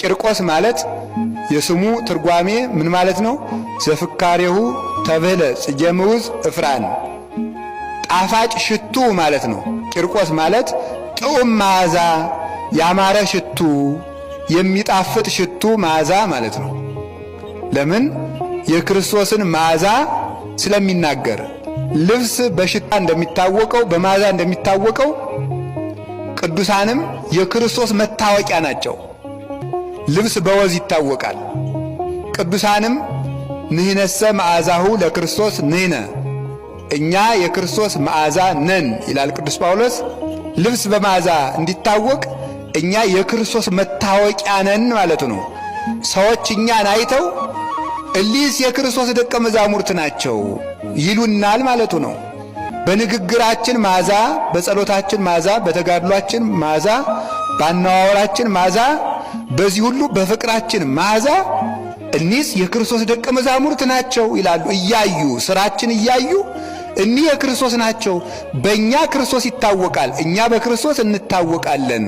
ቂርቆስ ማለት የስሙ ትርጓሜ ምን ማለት ነው? ዘፍካሬሁ ተብህለ ጽጌ ምውዝ እፍራን ጣፋጭ ሽቱ ማለት ነው። ቂርቆስ ማለት ጥዑም መዓዛ፣ ያማረ ሽቱ፣ የሚጣፍጥ ሽቱ መዓዛ ማለት ነው። ለምን? የክርስቶስን መዓዛ ስለሚናገር። ልብስ በሽታ እንደሚታወቀው በመዓዛ እንደሚታወቀው ቅዱሳንም የክርስቶስ መታወቂያ ናቸው። ልብስ በወዝ ይታወቃል። ቅዱሳንም ንሕነሰ መዓዛሁ ለክርስቶስ ንሕነ እኛ የክርስቶስ መዓዛ ነን ይላል ቅዱስ ጳውሎስ። ልብስ በመዓዛ እንዲታወቅ እኛ የክርስቶስ መታወቂያ ነን ማለቱ ነው። ሰዎች እኛን አይተው እሊስ የክርስቶስ ደቀ መዛሙርት ናቸው ይሉናል ማለቱ ነው። በንግግራችን መዓዛ፣ በጸሎታችን መዓዛ፣ በተጋድሏችን መዓዛ፣ በአነዋወራችን መዓዛ፣ በዚህ ሁሉ በፍቅራችን መዓዛ እኒስ የክርስቶስ ደቀ መዛሙርት ናቸው ይላሉ። እያዩ ስራችን እያዩ እኒህ የክርስቶስ ናቸው። በእኛ ክርስቶስ ይታወቃል፣ እኛ በክርስቶስ እንታወቃለን።